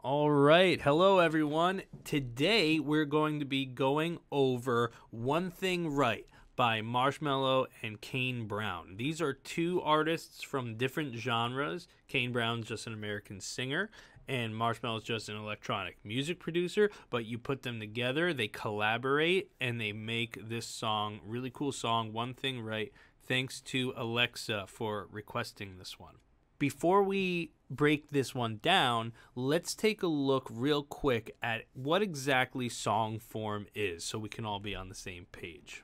All right. Hello, everyone. Today, we're going to be going over One Thing Right by Marshmello and Kane Brown. These are two artists from different genres. Kane Brown's just an American singer, and Marshmello's just an electronic music producer, but you put them together, they collaborate, and they make this song, really cool song, One Thing Right. Thanks to Alexa for requesting this one. Before we break this one down, let's take a look real quick at what exactly song form is so we can all be on the same page.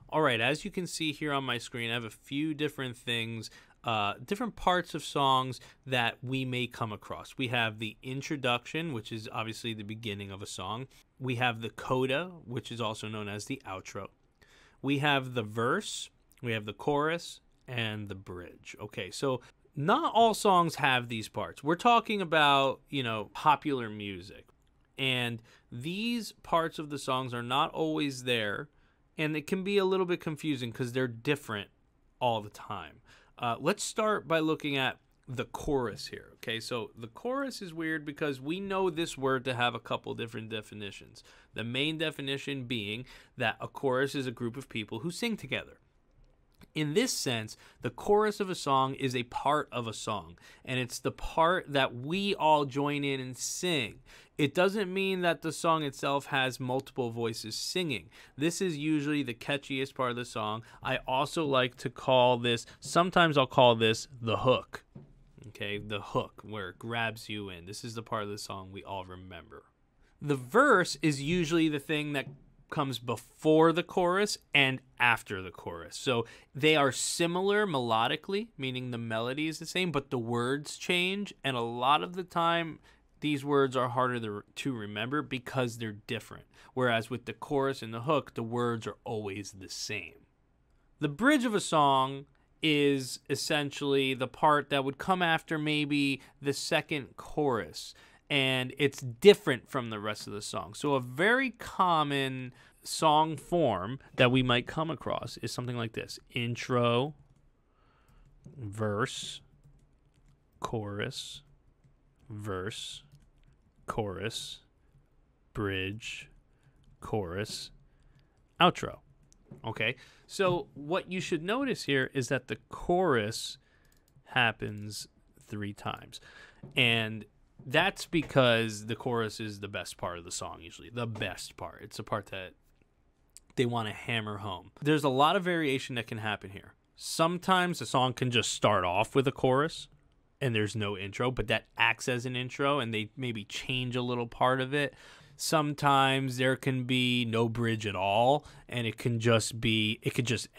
All right, as you can see here on my screen, I have a few different things, different parts of songs that we may come across. We have the introduction, which is obviously the beginning of a song. We have the coda, which is also known as the outro. We have the verse, we have the chorus, and the bridge. Okay, so not all songs have these parts. We're talking about, popular music. And these parts of the songs are not always there. And it can be a little bit confusing because they're different all the time. Let's start by looking at the chorus here. Okay, so the chorus is weird because we know this word to have a couple different definitions. The main definition being that a chorus is a group of people who sing together. In this sense, the chorus of a song is a part of a song, and it's the part that we all join in and sing. It doesn't mean that the song itself has multiple voices singing. This is usually the catchiest part of the song. I also like to call this, sometimes I'll call this the hook. Okay, the hook, where it grabs you in. This is the part of the song we all remember. The verse is usually the thing that comes before the chorus and after the chorus. So they are similar melodically, meaning the melody is the same, but the words change. And a lot of the time, these words are harder to remember because they're different. Whereas with the chorus and the hook, the words are always the same. The bridge of a song is essentially the part that would come after maybe the second chorus. And it's different from the rest of the song. So a very common song form that we might come across is something like this. Intro, verse, chorus, verse, chorus, bridge, chorus, outro. Okay, so what you should notice here is that the chorus happens 3 times. And that's because the chorus is the best part of the song, usually. The best part. It's the part that they want to hammer home. There's a lot of variation that can happen here. Sometimes a song can just start off with a chorus and there's no intro, but that acts as an intro and they maybe change a little part of it. Sometimes there can be no bridge at all and it could just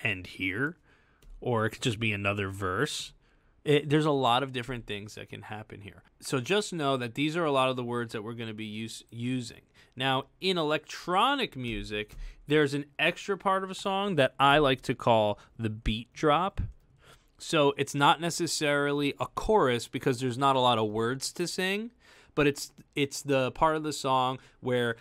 end here, or it could just be another verse. There's a lot of different things that can happen here. So just know that these are a lot of the words that we're going to be using. Now, in electronic music, there's an extra part of a song that I like to call the beat drop. So it's not necessarily a chorus because there's not a lot of words to sing, but it's the part of the song where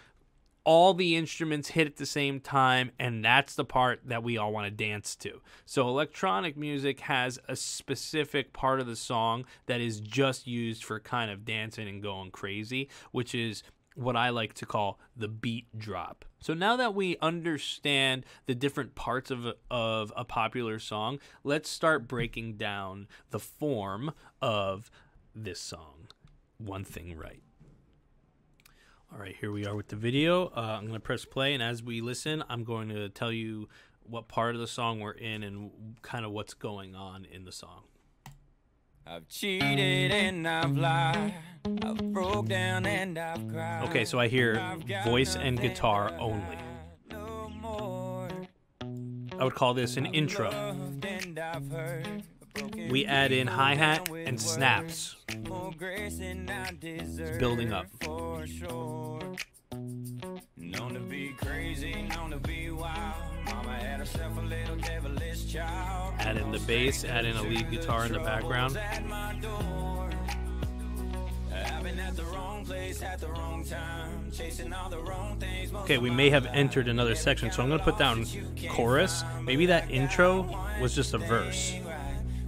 all the instruments hit at the same time, and that's the part that we all want to dance to. So electronic music has a specific part of the song that is just used for kind of dancing and going crazy, which is what I like to call the beat drop. So now that we understand the different parts of a popular song, let's start breaking down the form of this song, One Thing Right. All right, here we are with the video. I'm going to press play, and as we listen, I'm going to tell you what part of the song we're in and kind of what's going on in the song. I've cheated and I've lied, I've broke down and I've cried. Okay, so I hear voice and guitar only. I would call this an intro. We add in hi-hat and snaps. It's building up. Known to be crazy, known to be wild. Mama had herself a little devilish child. Add in the bass, add in a lead guitar in the background. Okay, we may have entered another section, so I'm going to put down chorus. Maybe that intro was just a verse.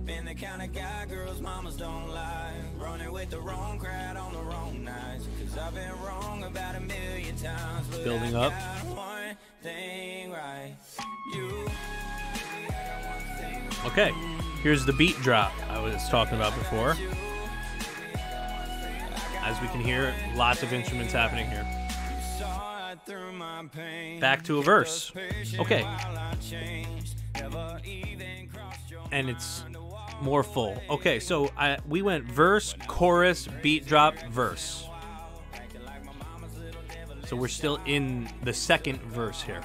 Been the kind of guy girls mamas don't like, running with the wrong crowd on the wrong nights, 'cause I've been wrong about 1,000,000 times, but Building I up. got one thing right. You. Okay, here's the beat drop I was talking about before. As we can hear, lots of instruments happening here. Back to a verse. Okay. And it's more full. Okay, so we went verse, chorus, beat drop, verse. So we're still in the second verse here.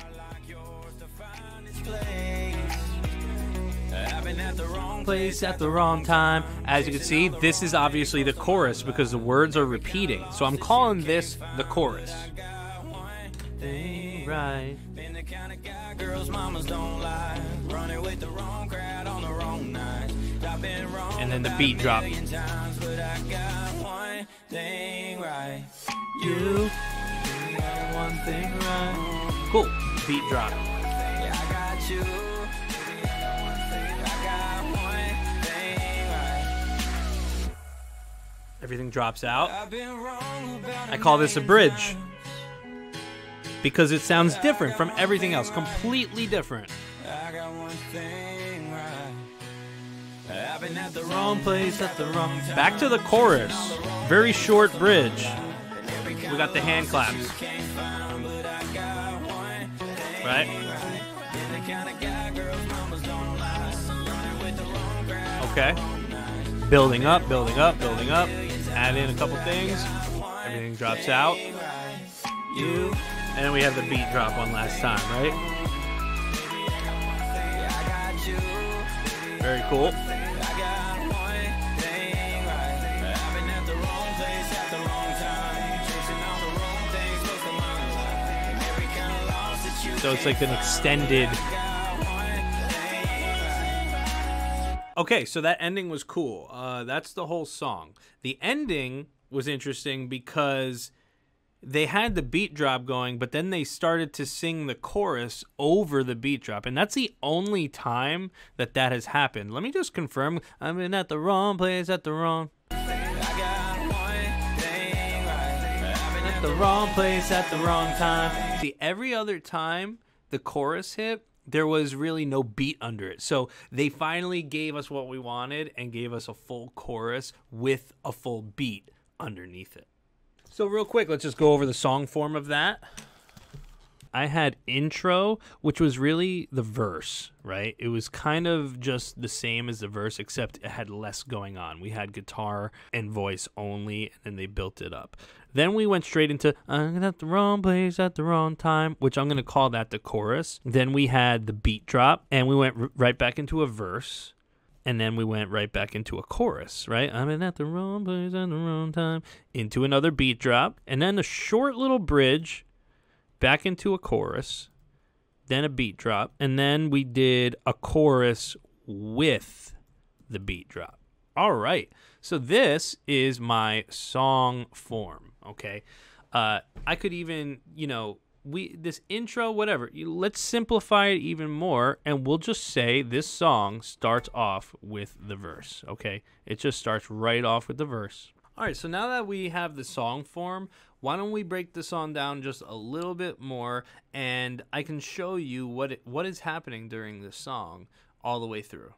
At the wrong place at the wrong time. As you can see, this is obviously the chorus because the words are repeating. So I'm calling this the chorus. Right. Been the kind of guy girls mamas don't lie. Running with the wrong crowd on the wrong night. I've been wrong. And then the beat drop. Times, but I got one thing right. You got one thing right. Cool. Beat drop. Yeah, I got you. Everything drops out. I call this a bridge because it sounds different from everything else, completely different. At the wrong place at the wrong time. Back to the chorus. Very short bridge. We got the hand claps. Right? Okay. Building up, building up, building up. Add in a couple things. Everything drops out. And then we have the beat drop one last time, right? Very cool. So it's like an extended. Okay, so that ending was cool. That's the whole song. The ending was interesting because they had the beat drop going, but then they started to sing the chorus over the beat drop. And that's the only time that that has happened. Let me just confirm. I've been at the wrong place at the wrong. At the wrong place at the wrong time. See, every other time the chorus hit, there was really no beat under it. So they finally gave us what we wanted and gave us a full chorus with a full beat underneath it. So real quick, let's just go over the song form of that. I had intro, which was really the verse, right? It was kind of just the same as the verse, except it had less going on. We had guitar and voice only, and then they built it up. Then we went straight into I'm at the wrong place at the wrong time, which I'm going to call that the chorus. Then we had the beat drop, and we went right back into a verse. And then we went right back into a chorus, right? I'm at the wrong place at the wrong time. Into another beat drop. And then a short little bridge. Back into a chorus. Then a beat drop. And then we did a chorus with the beat drop. All right. So this is my song form, okay? I could even, this intro, whatever, let's simplify it even more, and we'll just say this song starts off with the verse, okay? It just starts right off with the verse. All right, so now that we have the song form, why don't we break the song down just a little bit more, and I can show you what is happening during the song all the way through.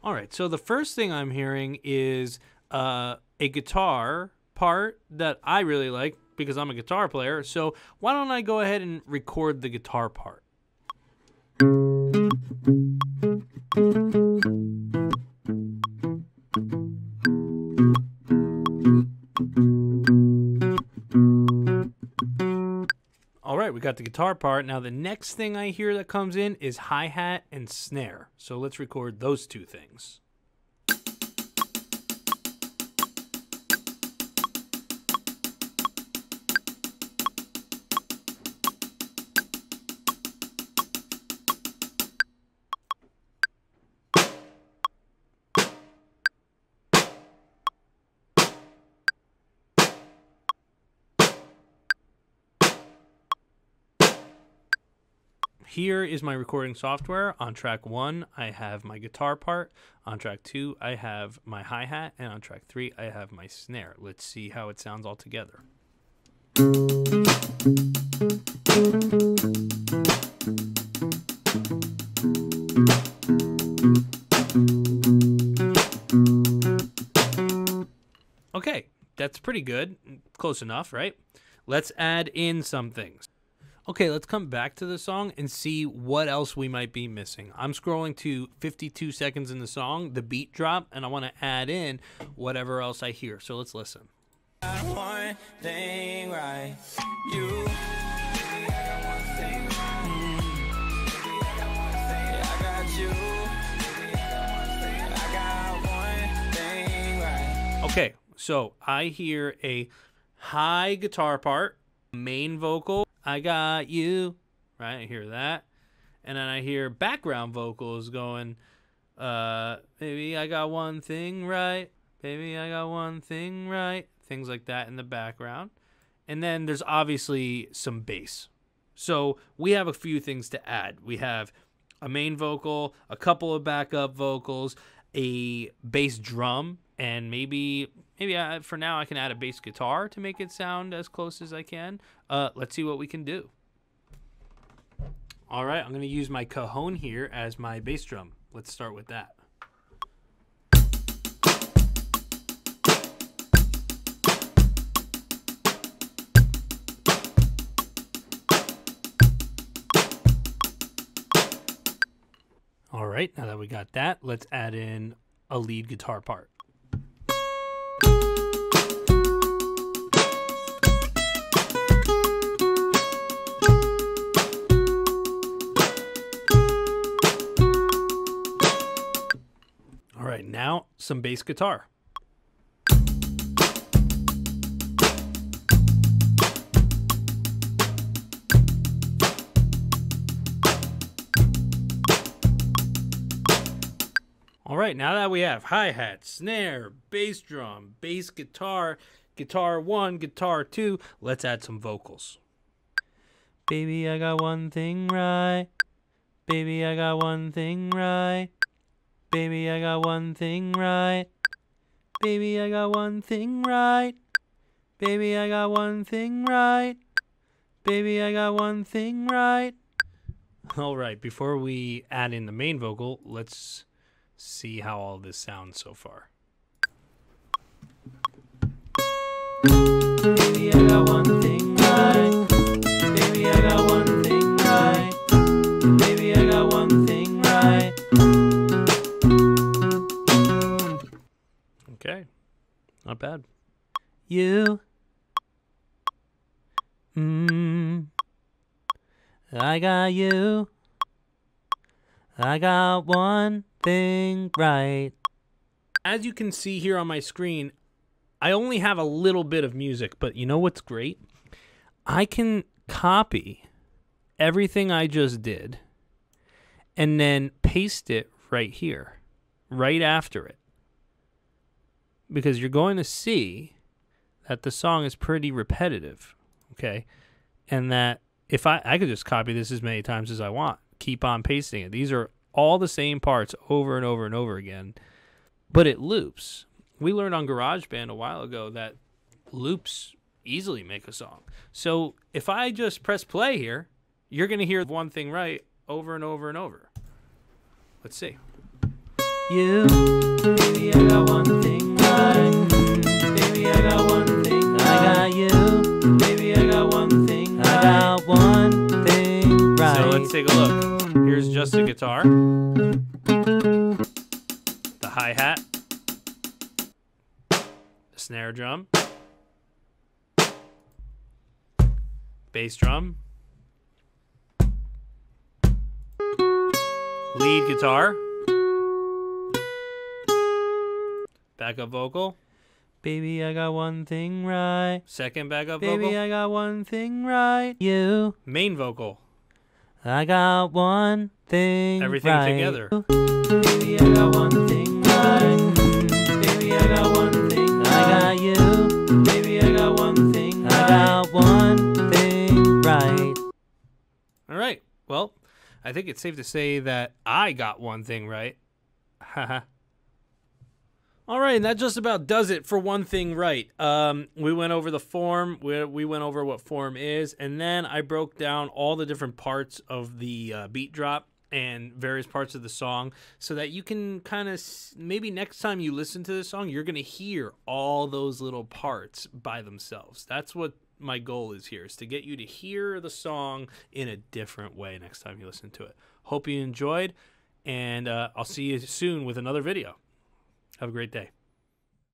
All right, so the first thing I'm hearing is a guitar part that I really like, because I'm a guitar player, so why don't I go ahead and record the guitar part. All right, we got the guitar part. Now the next thing I hear that comes in is hi-hat and snare. So let's record those two things. Here is my recording software. On track 1, I have my guitar part. On track 2, I have my hi-hat. And on track 3, I have my snare. Let's see how it sounds all together. Okay, that's pretty good. Close enough, right? Let's add in some things. Okay, let's come back to the song and see what else we might be missing. I'm scrolling to 52 seconds in the song, the beat drop, and I want to add in whatever else I hear. So let's listen. One thing right, you. I got you. I got one thing right. Okay, so I hear a high guitar part, main vocal, I got you, right? I hear that. And then I hear background vocals going, baby, I got one thing right. Baby, I got one thing right. Things like that in the background. And then there's obviously some bass. So we have a few things to add. We have a main vocal, a couple of backup vocals, a bass drum, and maybe for now I can add a bass guitar to make it sound as close as I can. Let's see what we can do. All right, I'm going to use my cajon here as my bass drum. Let's start with that. All right, now that we got that, let's add in a lead guitar part. All right, now some bass guitar. All right, now that we have hi-hat, snare, bass drum, bass guitar, guitar 1, guitar 2, let's add some vocals. Baby, I got one thing right. Baby, I got one thing right. Baby, I got one thing right. Baby, I got one thing right. Baby, I got one thing right. Baby, I got one thing right. All right, before we add in the main vocal, let's see how all this sounds so far. Baby, I got one thing right. Baby, I got one thing right. Baby, I got one thing right. Okay, not bad. You. I got you. I got one thing right. As you can see here on my screen, I only have a little bit of music, but you know what's great? I can copy everything I just did and then paste it right here, right after it. Because you're going to see that the song is pretty repetitive, okay? And that if I could just copy this as many times as I want, keep on pasting it. These are all the same parts over and over and over again, but it loops. We learned on GarageBand a while ago that loops easily make a song. So if I just press play here, you're going to hear one thing right over and over and over. Let's see. You, baby, I got one thing right. Baby, I got one thing. I got you, baby, I got one thing right. I got one thing right. So let's take a look. Here's just the guitar, the hi-hat, the snare drum, bass drum, lead guitar, backup vocal. Baby, I got one thing right. Second backup vocal. Baby, I got one thing right. You. Main vocal. I got one thing everything right. Together. Baby, I got one thing right. Baby, I got one thing right. I got you. Baby, I got one thing right. I got one thing right. All right. Well, I think it's safe to say that I got one thing right. Haha. All right, and that just about does it for One Thing Right. We went over the form, we went over what form is, and then I broke down all the different parts of the beat drop and various parts of the song so that you can kind of, maybe next time you listen to the song, you're going to hear all those little parts by themselves. That's what my goal is here, is to get you to hear the song in a different way next time you listen to it. Hope you enjoyed, and I'll see you soon with another video. Have a great day.